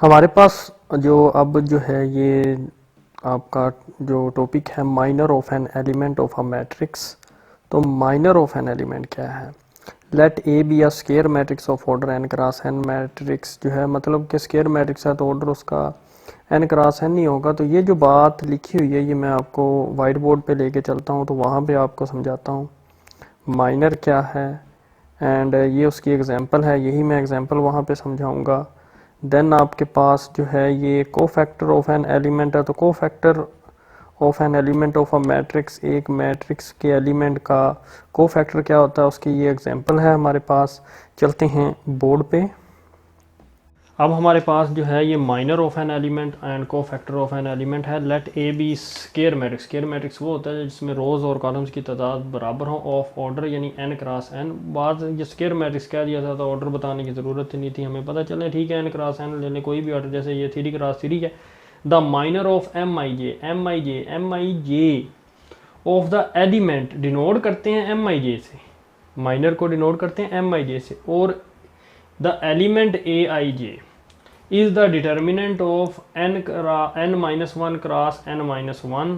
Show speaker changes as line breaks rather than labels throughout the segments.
हमारे पास जो अब जो है ये आपका जो टॉपिक है minor of an element of a matrix. तो माइनर ऑफ एन एलिमेंट क्या है? Let A be a square matrix of order n cross n. Matrix जो है मतलब कि स्केयर मैट्रिक्स है तो ऑर्डर उसका एन क्रॉस एन नहीं होगा। तो ये जो बात लिखी हुई है ये मैं आपको वाइट बोर्ड पे लेके चलता हूँ तो वहाँ पे आपको समझाता हूँ माइनर क्या है एंड ये उसकी एग्जांपल है, यही मैं एग्जांपल वहाँ पे समझाऊंगा। देन आपके पास जो है ये कोफैक्टर ऑफ एन एलिमेंट है। तो cofactor of an element of a matrix, एक मैट्रिक्स के एलिमेंट का कोफैक्टर क्या होता है उसकी ये एग्जांपल है हमारे पास। चलते हैं बोर्ड पे। अब हमारे पास जो है ये minor of an element and cofactor of an element है। Let A be square matrix. Square matrix वो होता है जिसमें रोज और कॉलम्स की तादाद बराबर हो ऑफ ऑर्डर यानी एन क्रॉस एन। बाद ये स्केयर मैट्रिक्स कह दिया था तो ऑर्डर बताने की ज़रूरत ही नहीं थी, हमें पता चले ठीक है एन क्रॉस एन ले लें कोई भी ऑर्डर, जैसे ये 3 क्रॉस 3 है। The minor of M I J of the element denote करते हैं एम आई जे से, माइनर को डिनोट करते हैं एम आई जे से। और the element A I J is the determinant of n minus 1 cross n minus 1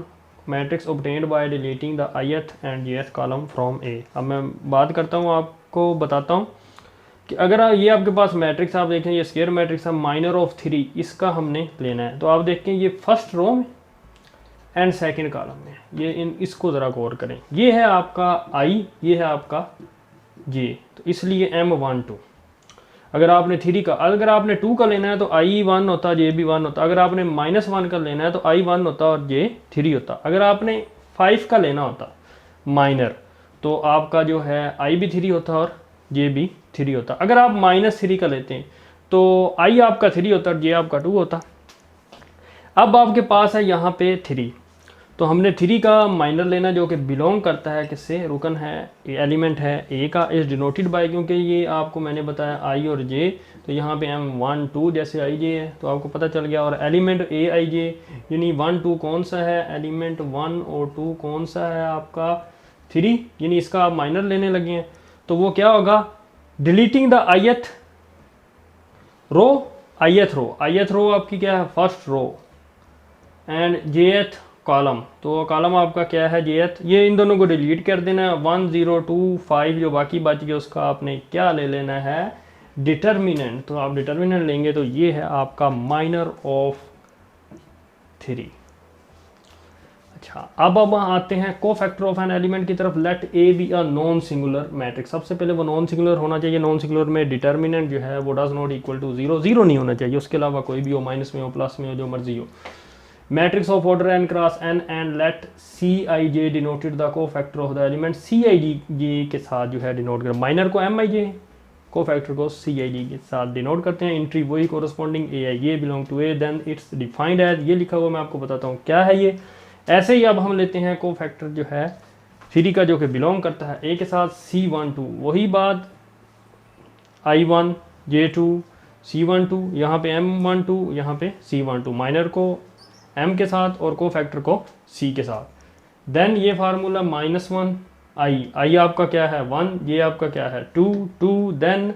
matrix obtained by deleting the ith and jth column from A। अब मैं बात करता हूँ, आपको बताता हूँ कि अगर ये आपके पास मैट्रिक्स आप देखें ये स्केयर मैट्रिक्स है माइनर ऑफ 3, इसका हमने लेना है। तो आप देखें ये फर्स्ट रो में एंड सेकंड कॉलम में, ये इसको ज़रा गौर करें। ये है आपका I, ये है आपका J, तो इसलिए M12। अगर आपने 3 का, अगर आपने 2 का लेना है तो आई 1 होता, जे भी 1 होता। अगर आपने -1 का लेना है तो आई 1 होता और जे 3 होता। अगर आपने 5 का लेना होता माइनर तो आपका जो है आई भी 3 होता और जे भी 3 होता। अगर आप -3 का लेते हैं तो आई आपका 3 होता और जे आपका 2 होता। अब आपके पास है यहाँ पे 3, तो हमने 3 का माइनर लेना जो कि बिलोंग करता है किससे, रुकन है, एलिमेंट है ए का, इज डिनोटेड बाय, क्योंकि ये आपको मैंने बताया आई और जे, तो यहाँ पे M1 2 जैसे आई जे है तो आपको पता चल गया। और एलिमेंट ए आई जे यानी 1 2 कौन सा है, एलिमेंट 1 और 2 कौन सा है आपका 3, यानी इसका आप माइनर लेने लगे हैं तो वो क्या होगा, deleting the ith row, ith row आपकी क्या है first row and jth column, तो कॉलम आपका क्या है jth, ये इन दोनों को डिलीट कर देना है। 1 0 2 5 जो बाकी बच गया उसका आपने क्या ले लेना है, डिटर्मिनेंट। तो आप डिटर्मिनेंट लेंगे तो ये है आपका माइनर ऑफ 3। अच्छा, अब आते हैं कोफैक्टर ऑफ एन एलिमेंट की तरफ। Let A be a non singular matrix. सबसे पहले वो नॉन सिंगुलर होना चाहिए। नॉन सिंगुलर में डिटर्मिनेंट जो है वो डज नॉट इक्वल टू 0, 0 नहीं होना चाहिए, उसके अलावा कोई भी हो, माइनस में हो, प्लस में हो, जो मर्जी हो। Matrix of order n cross n and let Cij denoted the cofactor of the element. Cij के साथ जो है डिनोट कर, माइनर को Mij, कोफैक्टर को Cij के साथ डिनोट करते हैं। एंट्री वही कोरस्पॉन्डिंग Ai, ये belong to A, then it's defined as, ये लिखा हुआ मैं आपको बताता हूँ क्या है ये। ऐसे ही अब हम लेते हैं कोफैक्टर जो है 3 का जो कि बिलोंग करता है A के साथ, C12 वही बात, I1 J2 C12, यहाँ पे M12 यहाँ पे C12, माइनर को M के साथ और कोफैक्टर को C के साथ। देन ये फार्मूला -1 I आपका क्या है 1, ये आपका क्या है 2 2, देन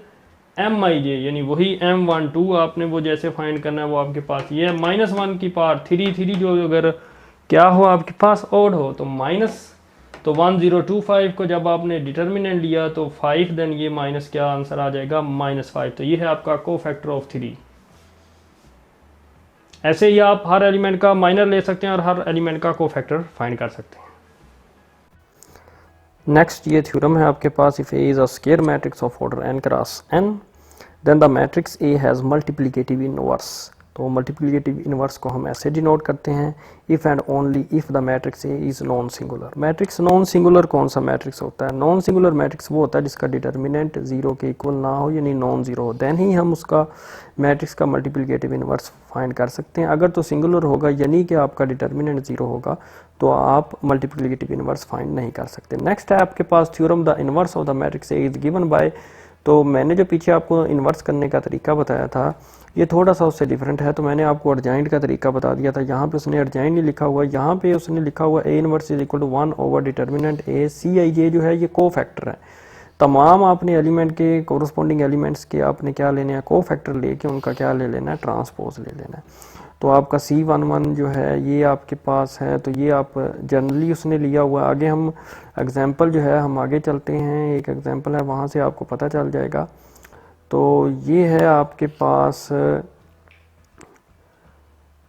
Mij यानी वही M12 आपने वो जैसे फाइंड करना है वो आपके पास ये है। -1 की पावर 3 जो अगर क्या हो आपके पास ऑड हो तो माइनस, तो 1025 को जब आपने डिटर्मिनेंट लिया तो 5, देन ये माइनस क्या आंसर आ जाएगा -5। तो ये है आपका कोफैक्टर ऑफ 3। ऐसे ही आप हर एलिमेंट का माइनर ले सकते हैं और हर एलिमेंट का कोफैक्टर फाइंड कर सकते हैं। नेक्स्ट ये थ्योरम है आपके पास, if A is a square matrix of order n cross n then the matrix A has multiplicative inverse. तो मल्टीप्लिकेटिव इनवर्स को हम ऐसे डिनोट करते हैं, if and only if the matrix A is non singular. Matrix non singular कौन सा matrix होता है, नॉन सिंगुलर मैट्रिक्स वो होता है जिसका डिटर्मिनेंट 0 के इक्वल ना हो यानी नॉन ज़ीरो हो, देन ही हम उसका मैट्रिक्स का मल्टीप्लिकेटिव इनवर्स फाइंड कर सकते हैं। अगर तो सिंगुलर होगा यानी कि आपका डिटर्मिनेंट 0 होगा तो आप मल्टीप्लिकेटिव इनवर्स फाइंड नहीं कर सकते। नेक्स्ट है आपके पास theorem, the inverse of the matrix A is given by. तो मैंने जो पीछे आपको इन्वर्स करने का तरीका बताया था ये थोड़ा सा उससे डिफरेंट है, तो मैंने आपको अर्जाइंट का तरीका बता दिया था। यहाँ पे उसने अर्जाइंट नहीं लिखा हुआ, यहाँ पे उसने लिखा हुआ A inverse is equal to 1 over determinant A. Cij जो है ये कोफैक्टर है, तमाम आपने एलिमेंट के कोरस्पॉन्डिंग एलिमेंट्स के आपने क्या लेने हैं, को फैक्टर लेके उनका क्या ले लेना है, ट्रांसपोज ले लेना है। तो आपका C11 जो है ये आपके पास है, तो ये आप जनरली उसने लिया हुआ है। आगे हम एग्जांपल जो है हम आगे चलते हैं, एक एग्जांपल है वहाँ से आपको पता चल जाएगा। तो ये है आपके पास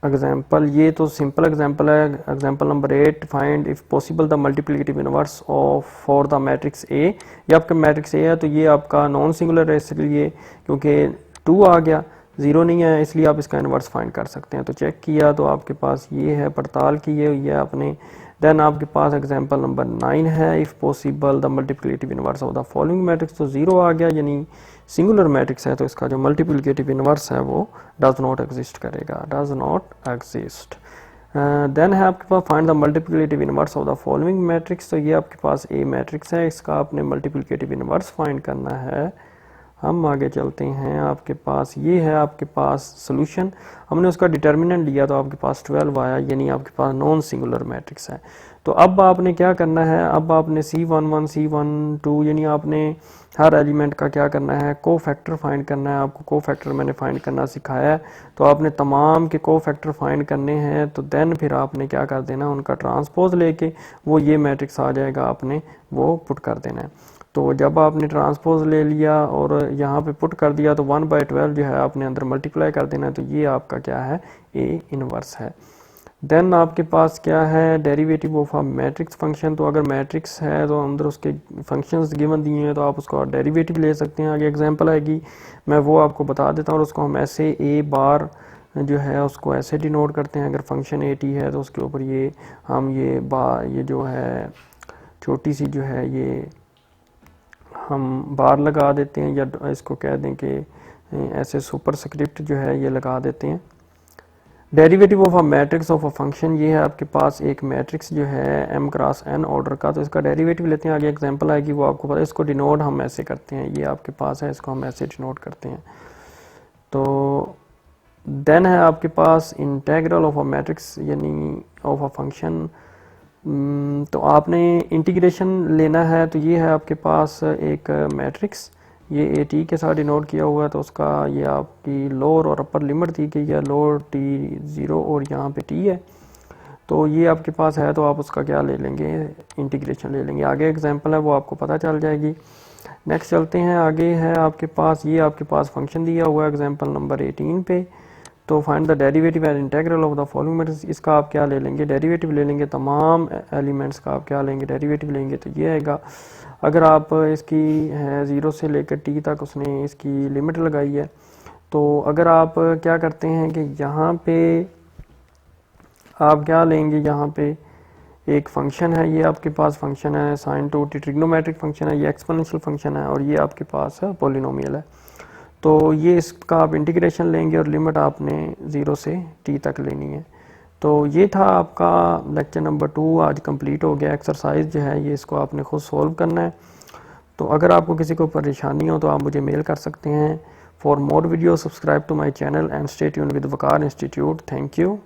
एग्जांपल, ये तो सिंपल एग्जांपल है। Example number 8, find if possible the multiplicative inverse of for the matrix ए। ये आपका मैट्रिक्स ए है, तो ये आपका नॉन सिंगुलर है, इसलिए क्योंकि 2 आ गया, 0 नहीं है, इसलिए आप इसका इन्वर्स फाइंड कर सकते हैं। तो चेक किया तो आपके पास ये है, पड़ताल की हुई है आपने। देन आपके पास एग्जांपल नंबर 9 है, if possible the multiplicative inverse of the following matrix. तो 0 आ गया, यानी सिंगुलर मैट्रिक्स है, तो इसका जो मल्टीप्लिकेटिव इनवर्स है वो डज नॉट एग्जिस्ट करेगा, डज नॉट एग्जिस्ट। देन है आपके पास find the multiplicative inverse of the following matrix. तो ये आपके पास ए मैट्रिक्स है, इसका आपने मल्टीप्लिकेटिव इनवर्स फाइंड करना है। हम आगे चलते हैं, आपके पास ये है आपके पास सोल्यूशन, हमने उसका डिटर्मिनेंट लिया तो आपके पास 12 आया, यानी आपके पास नॉन सिंगुलर मैट्रिक्स है। तो अब आपने क्या करना है, अब आपने C11 C12 यानी आपने हर एलिमेंट का क्या करना है, को फैक्टर फाइंड करना है। आपको को फैक्टर मैंने फाइंड करना सिखाया है, तो आपने तमाम के को फैक्टर फाइंड करने हैं। तो देन फिर आपने क्या कर देना, उनका ट्रांसपोज लेके वो ये मैट्रिक्स आ जाएगा, आपने वो पुट कर देना है। तो जब आपने ट्रांसपोज ले लिया और यहाँ पे पुट कर दिया तो 1/12 जो है आपने अंदर मल्टीप्लाई कर देना है। तो ये आपका क्या है, ए इनवर्स है। देन आपके पास क्या है, derivative of a matrix function. तो अगर मैट्रिक्स है तो अंदर उसके फंक्शंस गिवन दिए हैं, तो आप उसका डेरिवेटिव ले सकते हैं। आगे एग्जांपल आएगी, मैं वो आपको बता देता हूँ। और उसको हम ऐसे ए बार जो है उसको ऐसे डिनोट करते हैं। अगर फंक्शन ए टी है तो उसके ऊपर ये हम ये जो है छोटी सी जो है ये हम बार लगा देते हैं, या इसको कह दें कि ऐसे सुपरस्क्रिप्ट जो है ये लगा देते हैं। Derivative of a matrix of a function, ये है आपके पास एक मैट्रिक्स जो है m क्रॉस n ऑर्डर का, तो इसका डेरिवेटिव लेते हैं। आगे एग्जांपल आएगी वो आपको पता है। इसको डिनोट हम ऐसे करते हैं, ये आपके पास है, इसको हम ऐसे डिनोट करते हैं। तो देन है आपके पास इंटेग्रल ऑफ अ मैट्रिक्स यानी ऑफ अ फंक्शन। तो आपने इंटीग्रेशन लेना है। तो ये है आपके पास एक मैट्रिक्स, ये ए टी के साथ डिनोट किया हुआ है, तो उसका ये आपकी लोअर और अपर लिमिट दी गई है, लोअर टी 0 और यहाँ पे टी है। तो ये आपके पास है, तो आप उसका क्या ले लेंगे, इंटीग्रेशन ले लेंगे। आगे एग्जांपल है वो आपको पता चल जाएगी। नेक्स्ट चलते हैं, आगे है आपके पास ये आपके पास फंक्शन दिया हुआ है एग्जांपल नंबर 18 पे। तो find the derivative and integral of the following matrix. इसका आप क्या ले लेंगे, डेरिवेटिव ले लेंगे, तमाम एलिमेंट्स का आप क्या लेंगे, डेरिवेटिव लेंगे। तो ये आएगा, अगर आप इसकी है 0 से लेकर t तक उसने इसकी लिमिट लगाई है। तो अगर आप क्या करते हैं कि यहाँ पे आप क्या लेंगे, यहाँ पे एक फंक्शन है, ये आपके पास फंक्शन है sin 2t, ट्रिग्नोमेट्रिक फंक्शन है, ये एक्सपोनेंशियल फंक्शन है, और ये आपके पास पॉलिनोमियल है। तो ये इसका आप इंटीग्रेशन लेंगे और लिमिट आपने 0 से t तक लेनी है। तो ये था आपका लेक्चर नंबर 2 आज कंप्लीट हो गया। एक्सरसाइज जो है ये इसको आपने खुद सॉल्व करना है। तो अगर आपको किसी को परेशानी हो तो आप मुझे मेल कर सकते हैं। For more video subscribe to my channel and stay tuned with Waqar institute. Thank you.